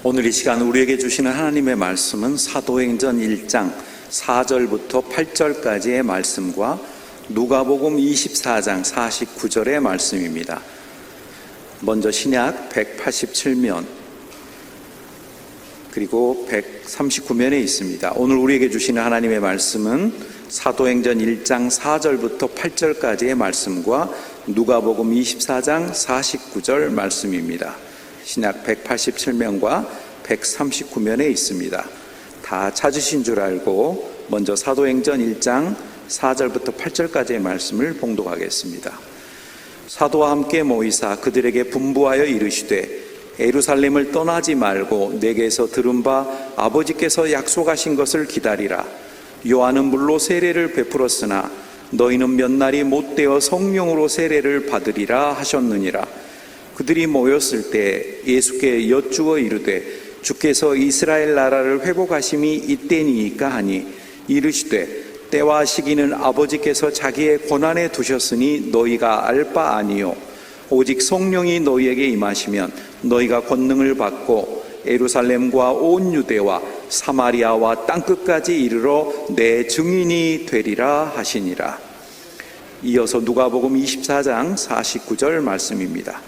오늘 이 시간 우리에게 주시는 하나님의 말씀은 사도행전 1장 4절부터 8절까지의 말씀과 누가복음 24장 49절의 말씀입니다. 먼저 신약 187면 그리고 139면에 있습니다. 오늘 우리에게 주시는 하나님의 말씀은 사도행전 1장 4절부터 8절까지의 말씀과 누가복음 24장 49절 말씀입니다. 신약 187면과 139면에 있습니다. 다 찾으신 줄 알고 먼저 사도행전 1장 4절부터 8절까지의 말씀을 봉독하겠습니다. 사도와 함께 모이사 그들에게 분부하여 이르시되 예루살렘을 떠나지 말고 내게서 들은 바 아버지께서 약속하신 것을 기다리라. 요한은 물로 세례를 베풀었으나 너희는 몇 날이 못되어 성령으로 세례를 받으리라 하셨느니라. 그들이 모였을 때 예수께 여쭈어 이르되 주께서 이스라엘 나라를 회복하심이 이때니이까 하니 이르시되 때와 시기는 아버지께서 자기의 권한에 두셨으니 너희가 알 바 아니요 오직 성령이 너희에게 임하시면 너희가 권능을 받고 예루살렘과 온 유대와 사마리아와 땅끝까지 이르러 내 증인이 되리라 하시니라. 이어서 누가복음 24장 49절 말씀입니다.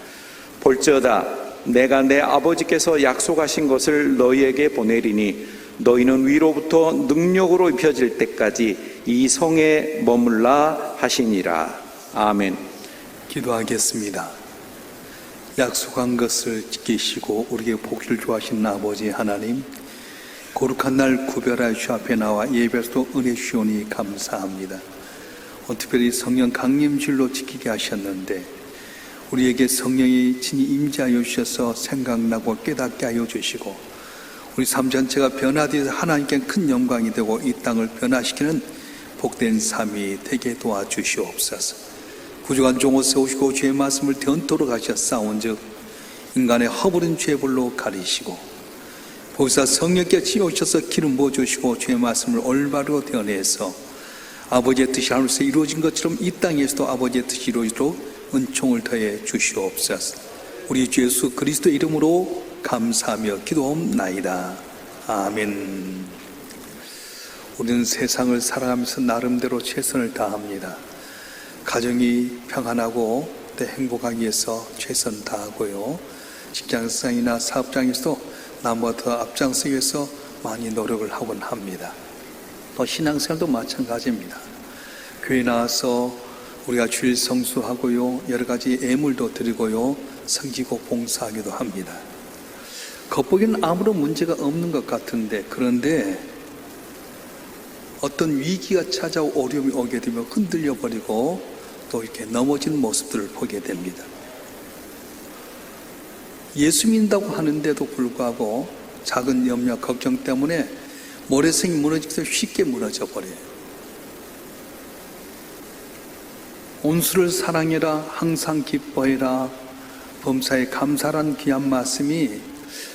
볼지어다 내가 내 아버지께서 약속하신 것을 너희에게 보내리니 너희는 위로부터 능력으로 입혀질 때까지 이 성에 머물라 하시니라. 아멘. 기도하겠습니다. 약속한 것을 지키시고 우리에게 복을 주하신 아버지 하나님, 거룩한 날 구별하여 주 앞에 나와 예배로 은혜 주시오니 감사합니다. 특별히 성령 강림줄로 지키게 하셨는데 우리에게 성령이 친히 임재하여 주셔서 생각나고 깨닫게 하여 주시고 우리 삶 전체가 변화되어서 하나님께 큰 영광이 되고 이 땅을 변화시키는 복된 삶이 되게 도와주시옵소서. 구주간 종을 세우시고 주의 말씀을 견토록 하셔 싸운즉 인간의 허물은 죄불로 가리시고 보시사 성령께 치우셔서 기름 부어주시고 주의 말씀을 올바르고 되어내서 아버지의 뜻이 하늘에서 이루어진 것처럼 이 땅에서도 아버지의 뜻이 이루어지도록 은총을 더해 주시옵소서. 우리 주 예수 그리스도 이름으로 감사하며 기도하옵나이다. 아멘. 우리는 세상을 살아가면서 나름대로 최선을 다합니다. 가정이 평안하고 행복하기 위해서 최선을 다하고요. 직장상이나 사업장에서도 남보다 더 앞장서기 위해서 많이 노력을 하곤 합니다. 또 신앙생활도 마찬가지입니다. 교회 나와서 우리가 주일 성수하고요, 여러 가지 예물도 드리고요, 섬기고 봉사하기도 합니다. 겉보기는 아무런 문제가 없는 것 같은데, 그런데 어떤 위기가 찾아오고 어려움이 오게 되면 흔들려 버리고 또 이렇게 넘어지는 모습들을 보게 됩니다. 예수 믿는다고 하는데도 불구하고 작은 염려, 걱정 때문에 모래성이 무너지기도 쉽게 무너져 버려요. 온수를 사랑해라, 항상 기뻐해라, 범사에 감사란 귀한 말씀이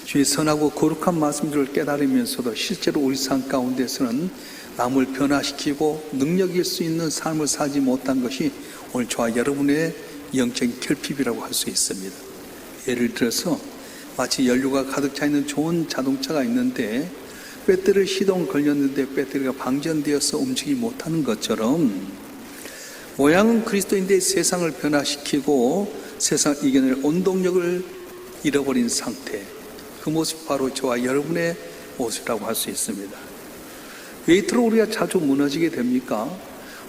주의 선하고 거룩한 말씀들을 깨달으면서도 실제로 우리 삶 가운데서는 남을 변화시키고 능력일 수 있는 삶을 살지 못한 것이 오늘 저와 여러분의 영적인 결핍이라고 할 수 있습니다. 예를 들어서 마치 연료가 가득 차 있는 좋은 자동차가 있는데 배터리 시동 걸렸는데 배터리가 방전되어서 움직이지 못하는 것처럼 모양은 그리스도인데 세상을 변화시키고 세상 이겨낼 온동력을 잃어버린 상태, 그 모습이 바로 저와 여러분의 모습이라고 할 수 있습니다. 왜 이토록 우리가 자주 무너지게 됩니까?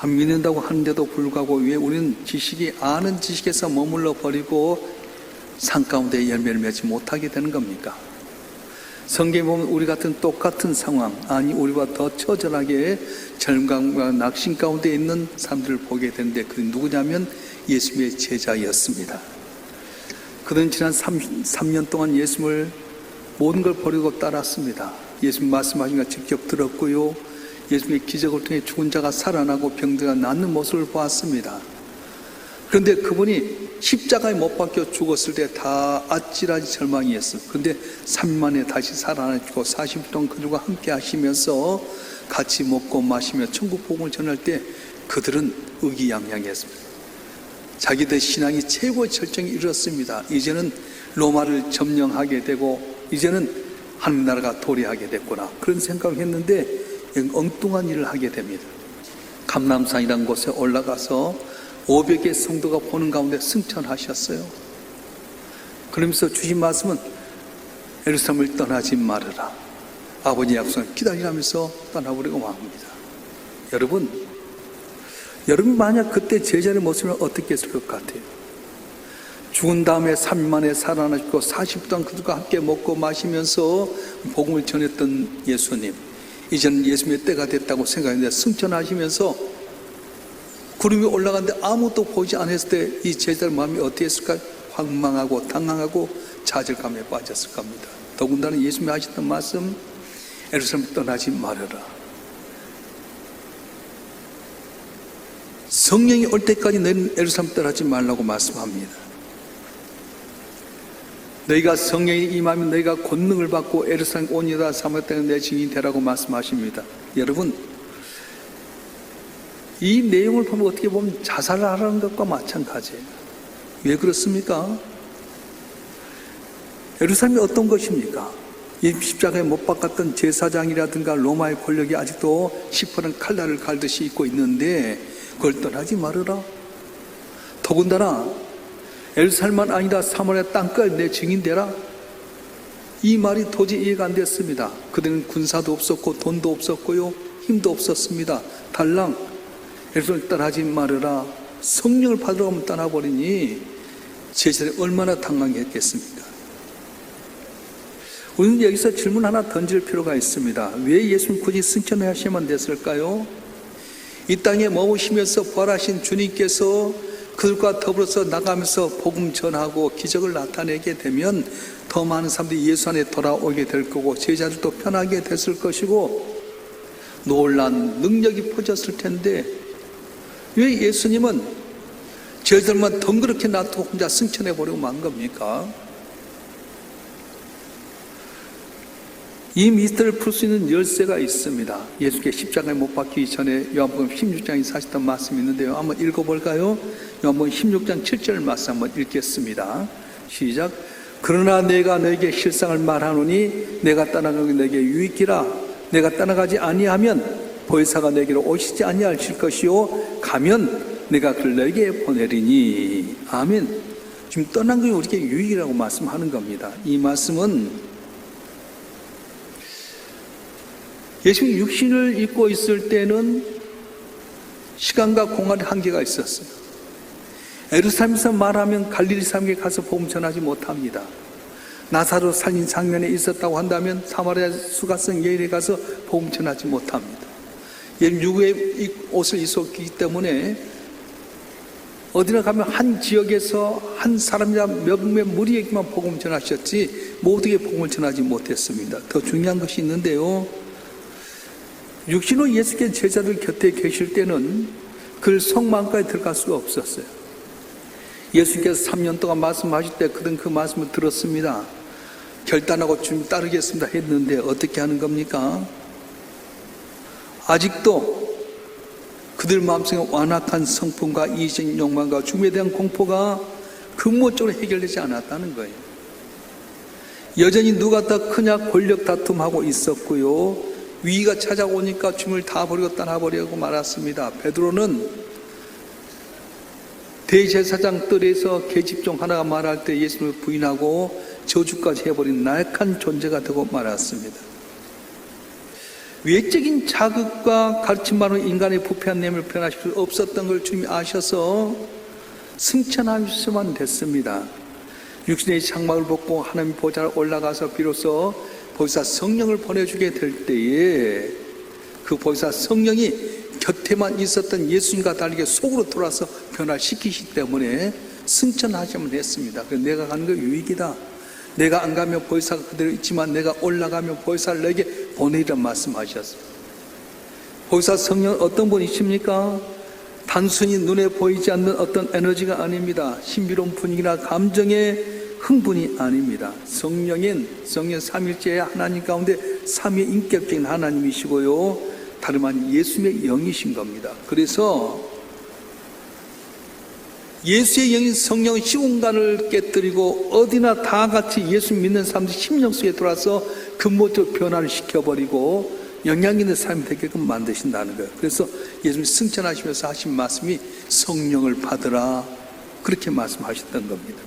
믿는다고 하는데도 불구하고 왜 우리는 아는 지식에서 머물러 버리고 산 가운데 열매를 맺지 못하게 되는 겁니까? 성경에 보면 우리 같은 똑같은 상황, 아니 우리와 더 처절하게 절망과 낙심 가운데 있는 사람들을 보게 되는데 그 누구냐면 예수님의 제자였습니다. 그들은 지난 3년 동안 예수님을 모든 걸 버리고 따랐습니다. 예수님 말씀하신 걸 직접 들었고요, 예수님의 기적을 통해 죽은 자가 살아나고 병자가 낫는 모습을 보았습니다. 그런데 그분이 십자가에 못 박혀 죽었을 때 다 아찔하지 절망이었어요. 그런데 3일 만에 다시 살아나시고 40일 동안 그들과 함께 하시면서 같이 먹고 마시며 천국 복음을 전할 때 그들은 의기양양했습니다. 자기들 신앙이 최고의 절정에 이르렀습니다. 이제는 로마를 점령하게 되고 이제는 하나님 나라가 도래하게 됐구나, 그런 생각을 했는데 엉뚱한 일을 하게 됩니다. 감람산이라는 곳에 올라가서 500개 성도가 보는 가운데 승천하셨어요. 그러면서 주신 말씀은 예루살렘을 떠나지 말아라, 아버지 약속을 기다리면서 떠나버리고 합니다. 여러분 만약 그때 제자의 모습을 어떻게 했을 것 같아요? 죽은 다음에 3일 만에 살아나시고 40일 동안 그들과 함께 먹고 마시면서 복음을 전했던 예수님, 이제는 예수님의 때가 됐다고 생각했는데 승천하시면서 구름이 올라갔는데 아무도 보지 않았을 때 이 제자의 마음이 어떻게 했을까요? 황망하고 당황하고 좌절감에 빠졌을 겁니다. 더군다나 예수님이 하셨던 말씀, 예루살렘 떠나지 말아라, 성령이 올 때까지 너희는 예루살렘 떠나지 말라고 말씀합니다. 너희가 성령이 임하면 너희가 권능을 받고 예루살렘 온 유다 사마리아 땅에 내 증인이 되라고 말씀하십니다. 여러분, 이 내용을 보면 어떻게 보면 자살을 하라는 것과 마찬가지예요. 왜 그렇습니까? 예루살렘이 어떤 것입니까? 이 십자가에 못 박았던 제사장이라든가 로마의 권력이 아직도 시퍼런 칼날을 갈듯이 있고 있는데 그걸 떠나지 말아라. 더군다나 예루살렘만 아니라 사마리아 땅까지 내 증인 되라. 이 말이 도저히 이해가 안 됐습니다. 그들은 군사도 없었고 돈도 없었고요, 힘도 없었습니다. 달랑 예루살렘 떠나지 말아라, 성령을 받으러 가면 떠나버리니 제자들이 얼마나 당황했겠습니까? 우리는 여기서 질문 하나 던질 필요가 있습니다. 왜 예수님 굳이 승천하셔야만 됐을까요? 이 땅에 머무시면서 부활하신 주님께서 그들과 더불어서 나가면서 복음 전하고 기적을 나타내게 되면 더 많은 사람들이 예수 안에 돌아오게 될 거고 제자들도 편하게 됐을 것이고 놀란 능력이 퍼졌을 텐데 왜 예수님은 제자들만 덩그렇게 놔두고 혼자 승천해버리고 만 겁니까? 이 미스터리를 풀 수 있는 열쇠가 있습니다. 예수께 십자가에 못 박히기 전에 요한복음 16장에 사셨던 말씀이 있는데요. 한번 읽어볼까요? 요한복음 16장 7절 말씀 한번 읽겠습니다. 시작. 그러나 내가 너에게 실상을 말하노니 내가 떠나가기 너에게 유익이라. 내가 떠나가지 아니하면 보혜사가 내게로 오시지 아니하실 것이요 가면 내가 그를 너에게 보내리니. 아멘. 지금 떠난 것이 우리에게 유익이라고 말씀하는 겁니다. 이 말씀은 예수님이 육신을 입고 있을 때는 시간과 공간의 한계가 있었어요. 예루살렘에서 말하면 갈릴리 사람에게 가서 복음 전하지 못합니다. 나사로 살린 장면에 있었다고 한다면 사마리아 수가성 여인에 가서 복음 전하지 못합니다. 얘는 유구의 옷을 입었기 때문에 어디나 가면 한 지역에서 한 사람이나 몇몇 무리에게만 복음을 전하셨지 모두에게 복음을 전하지 못했습니다. 더 중요한 것이 있는데요. 육신으로 예수께 제자들 곁에 계실 때는 그 성막까지 들어갈 수가 없었어요. 예수께서 3년 동안 말씀하실 때 그들은 그 말씀을 들었습니다. 결단하고 주님 따르겠습니다 했는데 어떻게 하는 겁니까? 아직도 그들 마음속에 완악한 성품과 이기적인 욕망과 죽음에 대한 공포가 근본적으로 해결되지 않았다는 거예요. 여전히 누가 더 크냐 권력 다툼하고 있었고요. 위기가 찾아오니까 주님을 다 버리고 떠나버리고 말았습니다. 베드로는 대제사장 뜰에서 계집종 하나가 말할 때 예수님을 부인하고 저주까지 해버린 나약한 존재가 되고 말았습니다. 외적인 자극과 가르침만으로 인간의 부패한 내면을 변화시킬 수 없었던 걸 주님이 아셔서 승천하시면 됐습니다. 육신의 장막을 벗고 하나님 보좌로 올라가서 비로소 보혜사 성령을 보내주게 될 때에 그 보혜사 성령이 곁에만 있었던 예수님과 다르게 속으로 돌아서 변화시키시기 때문에 승천하시면 됐습니다. 그래서 내가 가는 거 유익이다. 내가 안 가면 보혜사가 그대로 있지만 내가 올라가면 보혜사를 내게 보내리란 말씀하셨어요. 보혜사 성령은 어떤 분이십니까? 단순히 눈에 보이지 않는 어떤 에너지가 아닙니다. 신비로운 분위기나 감정의 흥분이 아닙니다. 성령 삼일체의 하나님 가운데 삼위인격적인 하나님이시고요. 다름 아닌 예수님의 영이신 겁니다. 그래서 예수의 영인 성령은 시공간을 깨뜨리고 어디나 다 같이 예수 믿는 사람들 심령 속에 들어와서 근본적으로 변화를 시켜버리고 영향 있는 삶이 되게끔 만드신다는 거예요. 그래서 예수님이 승천하시면서 하신 말씀이 성령을 받으라, 그렇게 말씀하셨던 겁니다.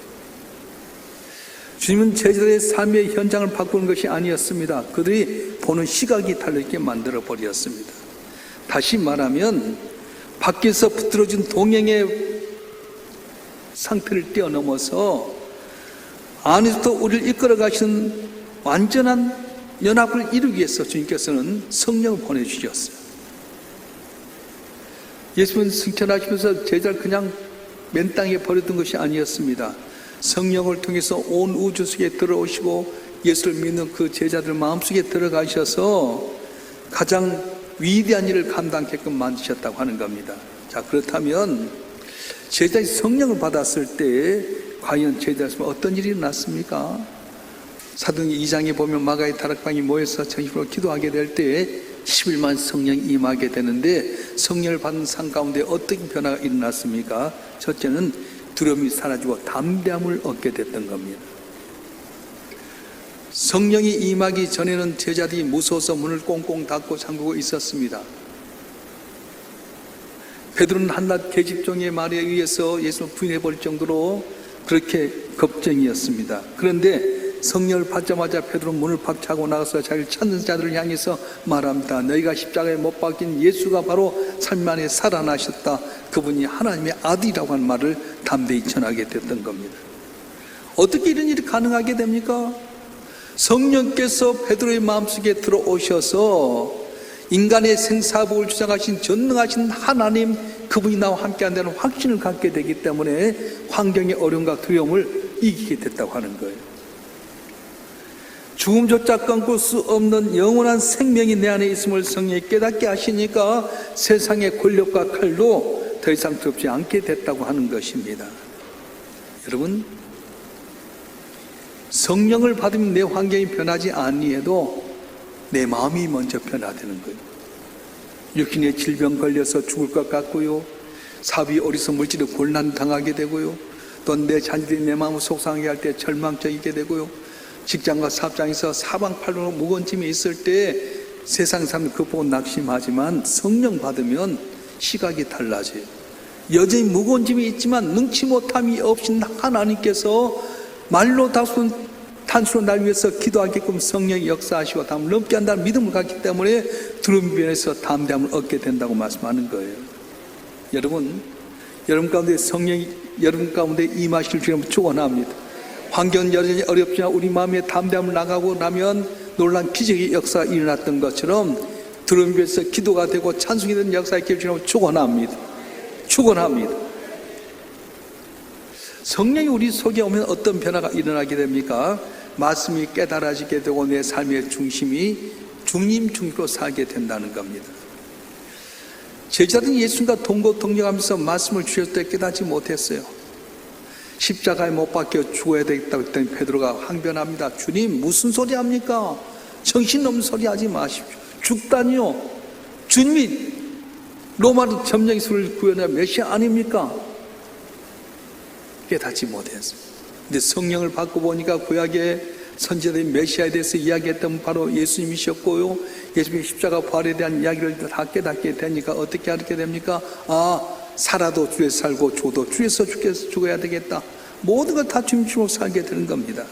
주님은 제자들의 삶의 현장을 바꾸는 것이 아니었습니다. 그들이 보는 시각이 달라지게 만들어 버렸습니다. 다시 말하면 밖에서 붙들어진 동행의 상태를 뛰어넘어서 안에서도 우리를 이끌어 가시는 완전한 연합을 이루기 위해서 주님께서는 성령을 보내주셨어요. 예수님은 승천하시면서 제자를 그냥 맨 땅에 버렸던 것이 아니었습니다. 성령을 통해서 온 우주 속에 들어오시고 예수를 믿는 그 제자들 마음속에 들어가셔서 가장 위대한 일을 감당하게끔 만드셨다고 하는 겁니다. 자, 그렇다면 제자의 성령을 받았을 때 과연 제자였으면 어떤 일이 일어났습니까? 사도행전 2장에 보면 마가의 다락방이 모여서 전심으로 기도하게 될 때에 11만 성령이 임하게 되는데, 성령을 받은 삶 가운데 어떤 변화가 일어났습니까? 첫째는 두려움이 사라지고 담대함을 얻게 됐던 겁니다. 성령이 임하기 전에는 제자들이 무서워서 문을 꽁꽁 닫고 잠그고 있었습니다. 베드로는 한낱 계집종의 말에 의해서 예수를 부인해버릴 정도로 그렇게 겁쟁이였습니다. 그런데 성령을 받자마자 베드로는 문을 박차고 나가서 자기를 찾는 자들을 향해서 말합니다. 너희가 십자가에 못 박힌 예수가 바로 3일 만에 살아나셨다. 그분이 하나님의 아들이라고 하는 말을 담대히 전하게 됐던 겁니다. 어떻게 이런 일이 가능하게 됩니까? 성령께서 베드로의 마음속에 들어오셔서 인간의 생사복을 주장하신 전능하신 하나님, 그분이 나와 함께 한다는 확신을 갖게 되기 때문에 환경의 어려움과 두려움을 이기게 됐다고 하는 거예요. 죽음조차 끊을 수 없는 영원한 생명이 내 안에 있음을 성령이 깨닫게 하시니까 세상의 권력과 칼도 더 이상 두렵지 않게 됐다고 하는 것입니다. 여러분, 성령을 받으면 내 환경이 변하지 아니해도 내 마음이 먼저 변화되는 거예요. 육신의 질병 걸려서 죽을 것 같고요, 사비 어리석 물질에 곤란당하게 되고요, 또 내 자녀들이 내 마음을 속상하게 할 때 절망적이게 되고요, 직장과 사업장에서 사방팔로로 무거운 짐이 있을 때 세상 사람들 그거 보고 낙심하지만 성령 받으면 시각이 달라져요. 여전히 무거운 짐이 있지만 능치 못함이 없인 하나님께서 말로 단수로 날 위해서 기도하게끔 성령이 역사하시고 다음을 넘게 한다는 믿음을 갖기 때문에 두려움 변에서 담대함을 얻게 된다고 말씀하는 거예요. 여러분 가운데 성령이 여러분 가운데 임하실 주님 축원합니다. 환경은 여전히 어렵지만 우리 마음에 담대함을 나가고 나면 놀란 기적의 역사가 일어났던 것처럼 두려움 변에서 기도가 되고 찬송이 되는 역사의 길 주님 축원합니다. 성령이 우리 속에 오면 어떤 변화가 일어나게 됩니까? 말씀이 깨달아지게 되고 내 삶의 중심이 주님 중심으로 살게 된다는 겁니다. 제자들은 예수님과 동거동행하면서 말씀을 주셨을 때 깨닫지 못했어요. 십자가에 못 박혀 죽어야 되겠다고 했더니 베드로가 항변합니다. 주님, 무슨 소리 합니까? 정신없는 소리 하지 마십시오. 죽다니요? 주님이 로마로 점령수를 구현한 메시아 아닙니까? 깨닫지 못했어요. 근데 성령을 받고 보니까 구약의 선지자들이 메시아에 대해서 이야기했던 바로 예수님이셨고요, 예수님의 십자가 부활에 대한 이야기를 다 깨닫게 되니까 어떻게 하게 됩니까? 살아도 주에서 살고 죽어도 주에서 죽어야 되겠다. 모든 걸 다 주님으로 살게 되는 겁니다.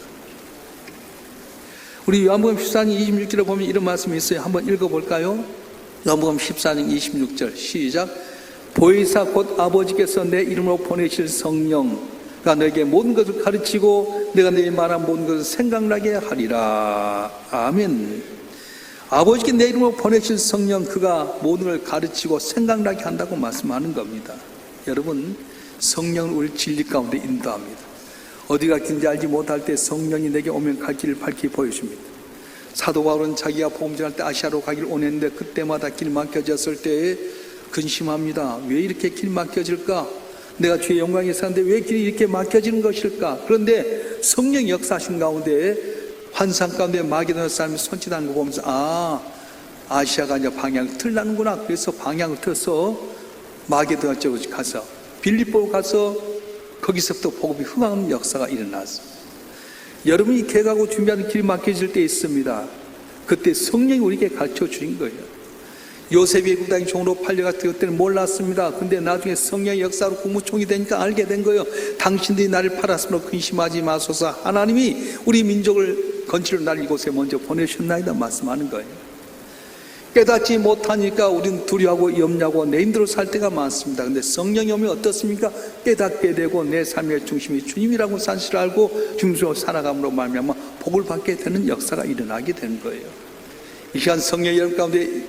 우리 요한복음 14장 26절에 보면 이런 말씀이 있어요. 한번 읽어볼까요? 요한복음 14장 26절 시작. 보혜사 곧 아버지께서 내 이름으로 보내실 성령가 너에게 모든 것을 가르치고 내가 너에게 말한 모든 것을 생각나게 하리라. 아멘. 아버지께 내 이름으로 보내신 성령, 그가 모든 걸 가르치고 생각나게 한다고 말씀하는 겁니다. 여러분, 성령은 우리 진리 가운데 인도합니다. 어디가 긴지 알지 못할 때 성령이 내게 오면 갈 길을 밝히 보여줍니다. 사도 바울은 자기가 복음 전할 때 아시아로 가기를 원했는데 그때마다 길 막혀졌을 때 근심합니다. 왜 이렇게 길 막혀질까? 내가 주의 영광에 사는데 왜 길이 이렇게 막혀지는 것일까? 그런데 성령이 역사하신 가운데 환상 가운데 마게도나 사람이 손짓하는 거 보면서 아시아가 이제 방향을 틀라는구나. 그래서 방향을 틀어서 마게도나 쪽으로 가서 빌립보 가서 거기서부터 복음이 흥하는 역사가 일어났습니다. 여러분이 개가고 준비하는 길이 막혀질 때 있습니다. 그때 성령이 우리에게 가르쳐 주신 거예요. 요셉이 애국당의 종으로 팔려갔을 그때는 몰랐습니다. 근데 나중에 성령의 역사로 국무총리 되니까 알게 된 거예요. 당신들이 나를 팔았으므로 근심하지 마소서. 하나님이 우리 민족을 건지를 날 이곳에 먼저 보내셨나이다 말씀하는 거예요. 깨닫지 못하니까 우리는 두려워하고 염려하고 내 힘대로 살 때가 많습니다. 근데 성령이 오면 어떻습니까? 깨닫게 되고 내 삶의 중심이 주님이라고 사실을 알고 중심으로 살아감으로 말미암아 복을 받게 되는 역사가 일어나게 되는 거예요. 이 시간 성령이 여러분 가운데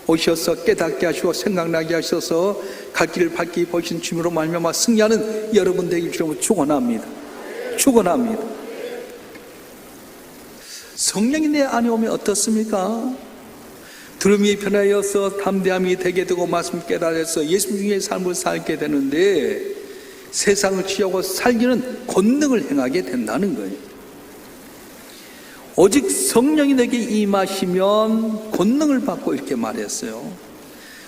오셔서 깨닫게 하시고 생각나게 하셔서 갈 길을 밝게 보이신 주님으로 말미암아 승리하는 여러분 되길 주로 축원합니다. 축원합니다. 성령이 내 안에 오면 어떻습니까? 들음이 변하여서 담대함이 되게 되고 말씀 깨달아서 예수님 중에 삶을 살게 되는데 세상을 취하고 살기는 권능을 행하게 된다는 거예요. 오직 성령이 내게 임하시면 권능을 받고 이렇게 말했어요.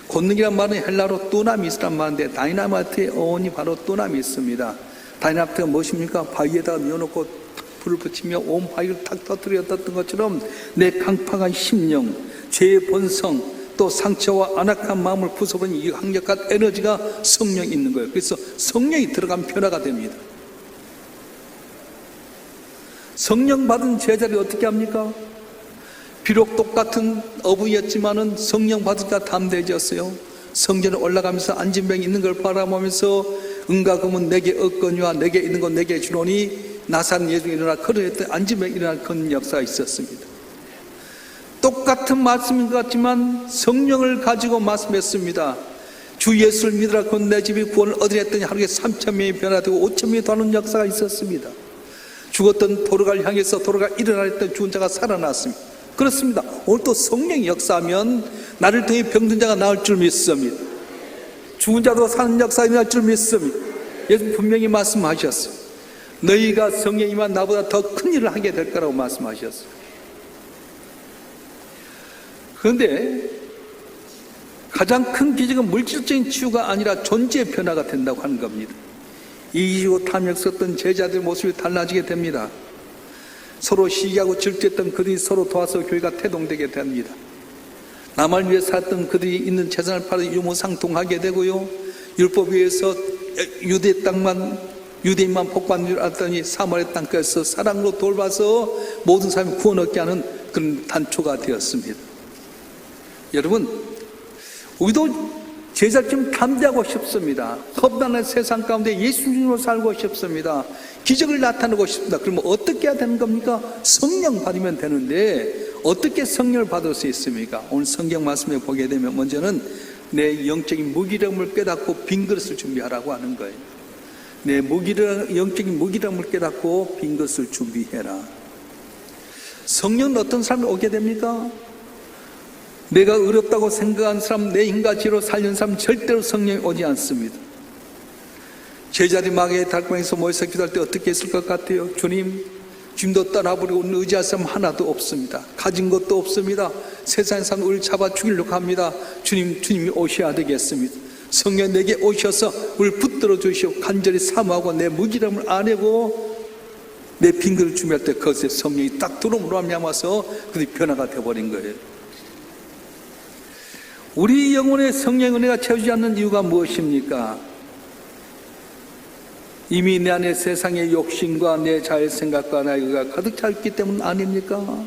권능이란 말은 헬라로 두나미스란 말인데 다이나마이트의 어원이 바로 두나미스입니다. 다이나마이트가 무엇입니까? 바위에다가 넣어놓고 불을 붙이며 온 바위를 탁 터뜨렸던 것처럼 내 강팍한 심령, 죄의 본성, 또 상처와 안악한 마음을 부숴버리는 이 강력한 에너지가 성령이 있는 거예요. 그래서 성령이 들어가면 변화가 됩니다. 성령 받은 제자들이 어떻게 합니까? 비록 똑같은 어부였지만은 성령 받으니까 담대해졌어요. 성전에 올라가면서 앉은 병이 있는 걸 바라보면서 은과 금은 내게 얻거니와 내게 있는 건 내게 주노니 나사렛 예수가 일어나 걸어했던 앉은 병이 일어난 그런 역사가 있었습니다. 똑같은 말씀인 것 같지만 성령을 가지고 말씀했습니다. 주 예수를 믿으라 그건 내 집이 구원을 얻으려 했더니 하루에 3,000명이 변화되고 5,000명이 도는 역사가 있었습니다. 죽었던 도로가를 향해서 도로가 일어나려 했던 죽은 자가 살아났습니다. 그렇습니다. 오늘 또 성령이 역사하면 나를 통해 병든 자가 나을 줄 믿습니다. 죽은 자도 사는 역사가 일어날 줄 믿습니다. 예수 분명히 말씀하셨어요. 너희가 성령이면 나보다 더 큰 일을 하게 될 거라고 말씀하셨어요. 그런데 가장 큰 기적은 물질적인 치유가 아니라 존재의 변화가 된다고 하는 겁니다. 이기고 탐욕 썼던 제자들 모습이 달라지게 됩니다. 서로 시기하고 질투했던 그들이 서로 도와서 교회가 태동되게 됩니다. 남을 위해 살았던 그들이 있는 재산을 팔아 유무상통하게 되고요. 율법에 의해서 유대인만 복받는 줄 알았더니 사마리아 땅에서 사랑으로 돌봐서 모든 사람이 구원 얻게 하는 그런 단초가 되었습니다. 여러분, 우리도 제자처럼 담대하고 싶습니다. 험난한 세상 가운데 예수님으로 살고 싶습니다. 기적을 나타내고 싶습니다. 그러면 어떻게 해야 되는 겁니까? 성령 받으면 되는데 어떻게 성령을 받을 수 있습니까? 오늘 성경 말씀에 보게 되면 먼저는 내 영적인 무기력을 깨닫고 빈 그릇을 준비하라고 하는 거예요. 내 영적인 무기력을 깨닫고 빈 그릇을 준비해라. 성령은 어떤 사람이 오게 됩니까? 내가 어렵다고 생각한 사람, 내 힘과 지혜로 살려는 사람 절대로 성령이 오지 않습니다. 제자들이 마가의 달방에서 모여서 기도할 때 어떻게 했을 것 같아요? 주님도 떠나버리고 의지할 사람 하나도 없습니다. 가진 것도 없습니다. 세상의 사람 우리를 잡아 죽이려고 합니다. 주님이 오셔야 되겠습니다. 성령 내게 오셔서 우리를 붙들어 주시고 간절히 사모하고 내 무기력을 아내고 내 빈글을 준비할 때 그것에 성령이 딱 들어옴으로 하면서 그들이 변화가 되어버린 거예요. 우리 영혼의 성령 은혜가 채우지 않는 이유가 무엇입니까? 이미 내 안에 세상의 욕심과 내 자의 생각과 나의 의가 가득 차 있기 때문 아닙니까?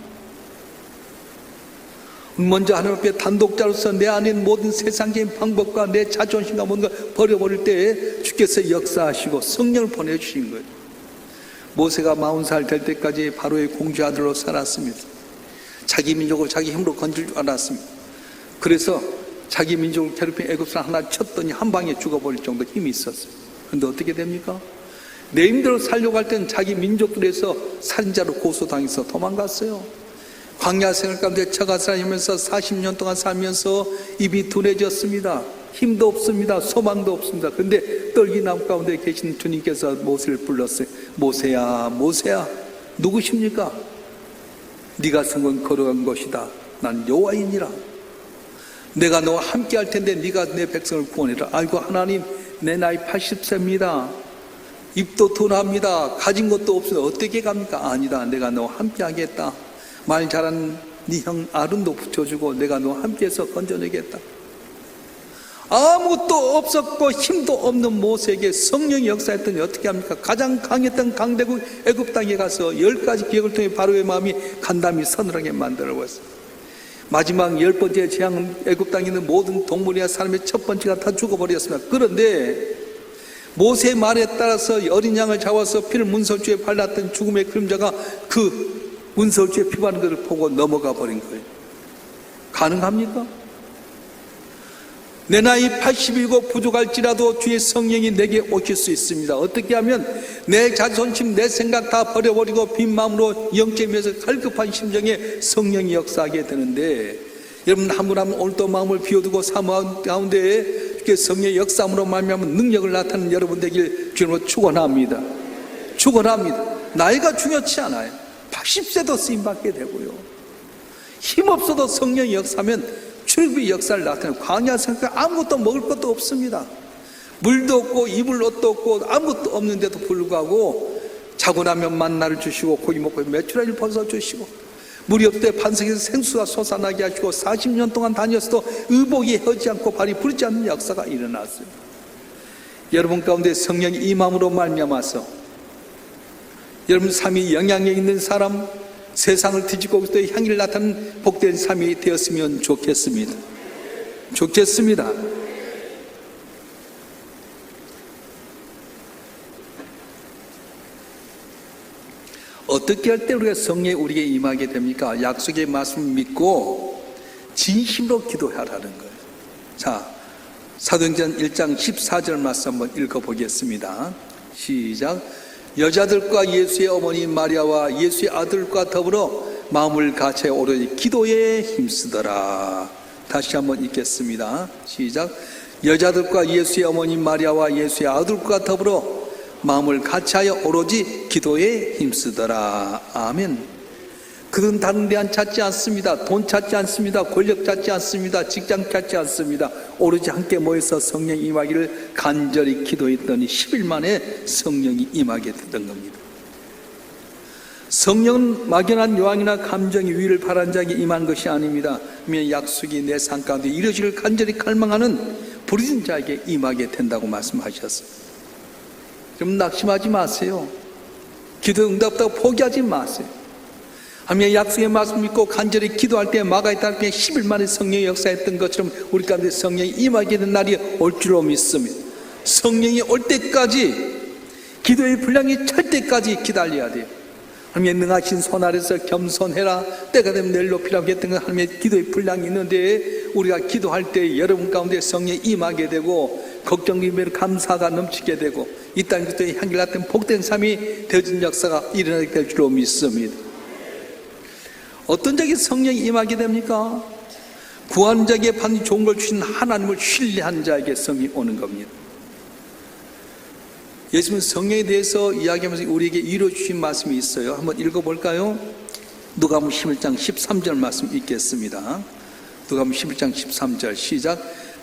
먼저 하나님 앞에 단독자로서 내 안에 모든 세상적인 방법과 내 자존심과 뭔가 버려버릴 때 주께서 역사하시고 성령을 보내주신 거예요. 모세가 40살 될 때까지 바로의 공주 아들로 살았습니다. 자기 민족을 자기 힘으로 건질 줄 알았습니다. 그래서 자기 민족을 괴롭힌 애굽 사람 하나 쳤더니 한 방에 죽어버릴 정도 힘이 있었어요. 그런데 어떻게 됩니까? 내 힘대로 살려고 할 때는 자기 민족들에서 살인자로 고소당해서 도망갔어요. 광야 생활 가운데 처가살이면서 40년 동안 살면서 입이 둔해졌습니다. 힘도 없습니다. 소망도 없습니다. 그런데 떨기나무 가운데 계신 주님께서 모세를 불렀어요. 모세야, 모세야, 누구십니까? 네가 성은 걸어간 것이다. 난 여호와이니라. 내가 너와 함께 할 텐데 네가 내 백성을 구원해라. 아이고 하나님, 내 나이 80세입니다. 입도 둔합니다. 가진 것도 없어요. 어떻게 갑니까? 아니다. 내가 너와 함께 하겠다. 말 잘하는 네 형 아론도 붙여주고 내가 너 함께해서 건져내겠다. 아무것도 없었고 힘도 없는 모세에게 성령이 역사했더니 어떻게 합니까? 가장 강했던 강대국 애굽 땅에 가서 10가지 기적을 통해 바로의 마음이 간담이 서늘하게 만들어 버렸어요. 마지막 10번째 재앙은 애굽 땅에 있는 모든 동물이나 사람의 첫 번째가 다 죽어버렸습니다. 그런데 모세의 말에 따라서 어린 양을 잡아서 피를 문설주에 발랐던 죽음의 그림자가 그 문설주에 피 바른 것을 보고 넘어가 버린 거예요. 가능합니까? 내 나이 80이고 부족할지라도 주의 성령이 내게 오실 수 있습니다. 어떻게 하면 내 자존심, 내 생각 다 버려버리고 빈 마음으로 영적이면서 갈급한 심정에 성령이 역사하게 되는데, 여러분 한 분 한 분 오늘도 마음을 비워두고 사모한 가운데 주의 성령의 역사함으로 말미암은 능력을 나타내는 여러분 되길 주님으로 축원합니다. 축원합니다. 나이가 중요치 않아요. 80세도 쓰임받게 되고요. 힘없어도 성령이 역사하면 출애굽의 역사를 나타내고, 광야 생각 아무것도 먹을 것도 없습니다. 물도 없고 입을 옷도 없고 아무것도 없는데도 불구하고 자고 나면 만나를 주시고 고기 먹고 메추라기를 벗어 주시고, 물이 없을 때 반석에서 생수가 솟아나게 하시고 40년 동안 다녔어도 의복이 허지 않고 발이 부르지 않는 역사가 일어났어요. 여러분 가운데 성령이 이 마음으로 말미암아서 여러분 삶이 영향력 있는 사람, 세상을 뒤집고 그리스도의 향기를 나타내는 복된 삶이 되었으면 좋겠습니다. 좋겠습니다. 어떻게 할 때 우리가 성령이 우리에게 임하게 됩니까? 약속의 말씀을 믿고 진심으로 기도하라는 거예요. 자, 사도행전 1장 14절 말씀 한번 읽어보겠습니다. 시작. 여자들과 예수의 어머니 마리아와 예수의 아들과 더불어 마음을 같이 오로지 기도에 힘쓰더라. 다시 한번 읽겠습니다. 시작. 여자들과 예수의 어머니 마리아와 예수의 아들과 더불어 마음을 같이하여 오로지 기도에 힘쓰더라. 아멘. 그들은 다른 데 찾지 않습니다. 돈 찾지 않습니다. 권력 찾지 않습니다. 직장 찾지 않습니다. 오로지 함께 모여서 성령이 임하기를 간절히 기도했더니 10일 만에 성령이 임하게 됐던 겁니다. 성령은 막연한 요한이나 감정이 위를 바란 자에게 임한 것이 아닙니다. 약속이 내 삶 가운데 이루어지기를 간절히 갈망하는 부르짖는 자에게 임하게 된다고 말씀하셨어요. 그럼 낙심하지 마세요. 기도 응답다고 포기하지 마세요. 하나님의 약속의 말씀 믿고 간절히 기도할 때 마가의 딸 중에 10일 만에 성령이 역사했던 것처럼 우리 가운데 성령이 임하게 된 날이 올 줄로 믿습니다. 성령이 올 때까지, 기도의 분량이 찰 때까지 기다려야 돼요. 하나님의 능하신 손 아래서 겸손해라, 때가 되면 내일 높이라고 했던 건 하나님의 기도의 분량이 있는데, 우리가 기도할 때 여러분 가운데 성령이 임하게 되고 걱정이면 감사가 넘치게 되고 이 땅 그리스도의 향기를 나타낸 복된 삶이 되어진 역사가 일어나게 될 줄로 믿습니다. 어떤 자에게 성령이 임하게 됩니까? 구한 자에게 반드시 좋은 걸 주신 하나님을 신뢰한 자에게 성령이 오는 겁니다. 예수님은 성령에 대해서 이야기하면서 우리에게 이루어주신 말씀이 있어요. 한번 읽어볼까요? 누가복음 11장 13절 말씀 읽겠습니다. 누가복음 11장 13절 시작.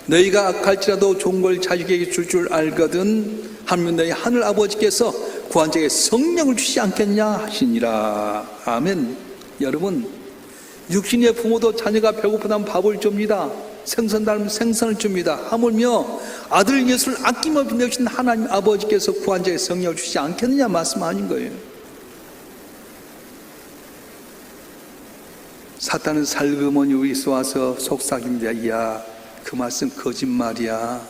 너희가 악할지라도 좋은 걸 자식에게 줄 줄 알거든 하면 너희 하늘 아버지께서 구한 자에게 성령을 주시지 않겠냐 하시니라. 아멘. 여러분, 육신의 부모도 자녀가 배고프다면 밥을 줍니다. 생선 닮으면 생선을 줍니다. 하물며 아들 예수를 아낌없이 내주신 하나님 아버지께서 구한 자에게 성령을 주시지 않겠느냐 말씀 아닌 거예요. 사탄은 살그머니 우리 쏘아서 속삭입니다. 야, 그 말씀 거짓말이야.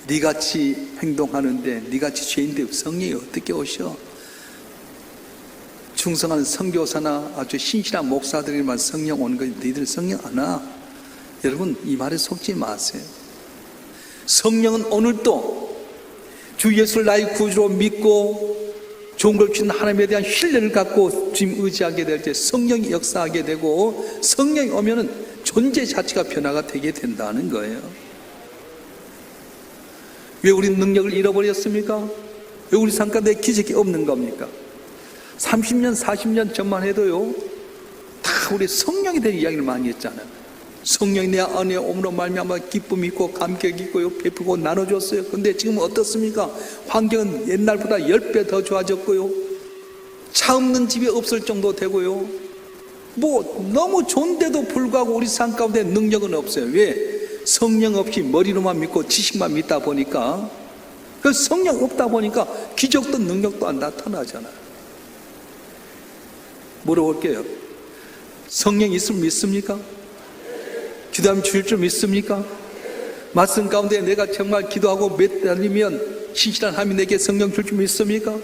니같이 행동하는데, 니같이 죄인데 성령이 어떻게 오셔? 충성하는 선교사나 아주 신실한 목사들에게만 성령 오는 거지 너희들 성령 안 와. 여러분, 이 말에 속지 마세요. 성령은 오늘도 주 예수를 나의 구주로 믿고 좋은 걸 주신 하나님에 대한 신뢰를 갖고 주님 의지하게 될 때 성령이 역사하게 되고, 성령이 오면은 존재 자체가 변화가 되게 된다는 거예요. 왜 우리 능력을 잃어버렸습니까? 왜 우리 삶 가운데 기적이 없는 겁니까? 30년, 40년 전만 해도요, 다 우리 성령에 대한 이야기를 많이 했잖아요. 성령이 내 안에 오므로 말미암아 기쁨이 있고 감격이 있고 베푸고 나눠줬어요. 그런데 지금 어떻습니까? 환경은 옛날보다 10배 더 좋아졌고요, 차 없는 집이 없을 정도 되고요, 너무 좋은데도 불구하고 우리 삶 가운데 능력은 없어요. 왜? 성령 없이 머리로만 믿고 지식만 믿다 보니까, 그 성령 없다 보니까 기적도 능력도 안 나타나잖아요. 물어볼게요. 성령 있으면 믿습니까? 기도하면 주실 줄 믿습니까? 말씀 가운데 내가 정말 기도하고 매달리면 신실한 하나님이 내게 성령 줄 줄 믿습니까?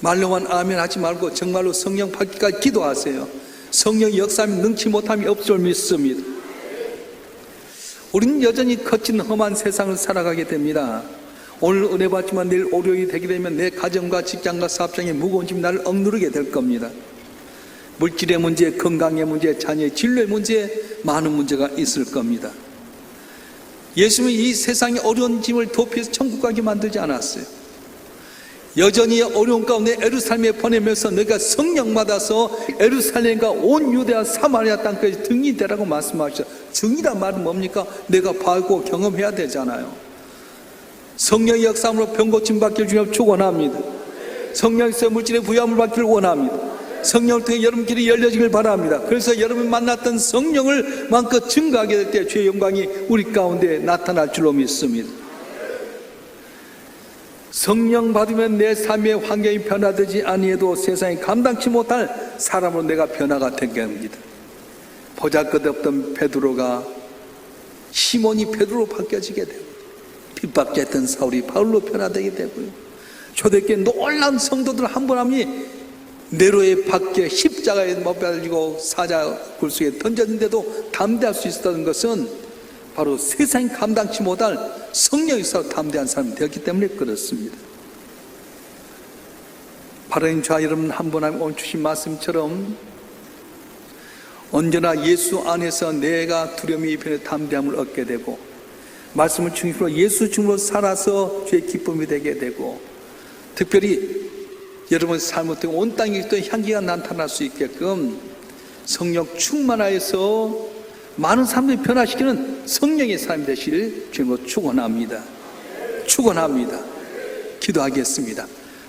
말로만 아멘 하지 말고 정말로 성령 받기까지 기도하세요. 성령 역사하면 능치 못함이 없을 줄 믿습니다. 우리는 여전히 거친 험한 세상을 살아가게 됩니다. 오늘 은혜 받지만 내일 오력이 되게 되면 내 가정과 직장과 사업장의 무거운 짐이 나를 억누르게 될 겁니다. 물질의 문제, 건강의 문제, 자녀의 진로의 문제, 많은 문제가 있을 겁니다. 예수님은 이 세상의 어려운 짐을 도피해서 천국 가게 만들지 않았어요. 여전히 어려운 가운데 예루살렘에 보내면서 너희가 성령 받아서 예루살렘과 온 유대와 사마리아 땅까지 등이 되라고 말씀하셨어요. 증이란 말은 뭡니까? 내가 봐고 경험해야 되잖아요. 성령의 역사함으로 병고침 받기를 주님 축원합니다. 성령에서 물질의 부여함을 받기를 원합니다. 성령을 통해 여러분 길이 열려지길 바랍니다. 그래서 여러분이 만났던 성령을 마음껏 증거하게 될 때 주의 영광이 우리 가운데 나타날 줄로 믿습니다. 성령 받으면 내 삶의 환경이 변화되지 아니해도 세상이 감당치 못할 사람으로 내가 변화가 되게 합니다. 보잘것없던 베드로가 시몬이 베드로로 바뀌어지게 되고, 핍박했던 사울이 바울로 변화되게 되고요. 초대교회 놀라운 성도들 한 분 한 분이 네로의 밖에 십자가에 못 달리고 사자 굴속에 던졌는데도 담대할 수 있었던 것은 바로 세상이 감당치 못할 성령이 있어 담대한 사람이 되었기 때문에 그렇습니다. 바라인 자 여러분 한 분 한 분 오늘 주신 말씀처럼 언제나 예수 안에서 내가 두려움이 이편에 담대함을 얻게 되고, 말씀을 중심으로 예수 중으로 살아서 주의 기쁨이 되게 되고, 특별히 여러분 삶을 통해 온 땅에 있던 향기가 나타날 수 있게끔 성령 충만하여서 많은 사람들이 변화시키는 성령의 삶이 되시길 주님으로 축원합니다. 축원합니다. 기도하겠습니다.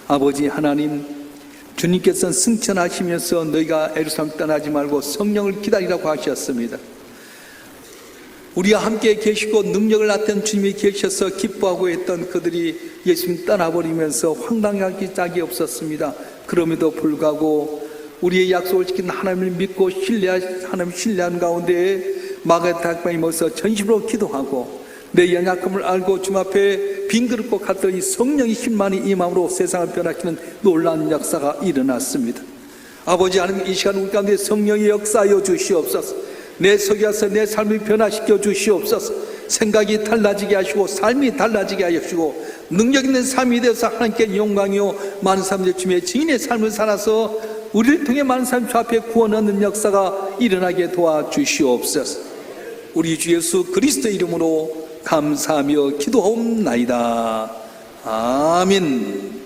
아버지 하나님, 주님께서는 승천하시면서 너희가 예루살렘 떠나지 말고 성령을 기다리라고 하셨습니다. 우리와 함께 계시고 능력을 나타낸 주님이 계셔서 기뻐하고 했던 그들이 예수님 떠나버리면서 황당하기 짝이 없었습니다. 그럼에도 불구하고 우리의 약속을 지킨 하나님을 믿고 하나님 신뢰한 가운데 마가다락방에 모여서 전심으로 기도하고 내 연약함을 알고 주님 앞에 빈그릇고 갔더니 성령이 힘만이 이 마음으로 세상을 변화시키는 놀라운 역사가 일어났습니다. 아버지 하나님, 이 시간 우리 가운데 성령의 역사하여 주시옵소서. 내 속에 와서 내 삶을 변화시켜 주시옵소서. 생각이 달라지게 하시고 삶이 달라지게 하시고 능력 있는 삶이 되어서 하나님께 영광이요 많은 사람들 주님의 증인의 삶을 살아서 우리를 통해 많은 사람 주 앞에 구원 얻는 역사가 일어나게 도와주시옵소서. 우리 주 예수 그리스도 이름으로 감사하며 기도하옵나이다. 아멘.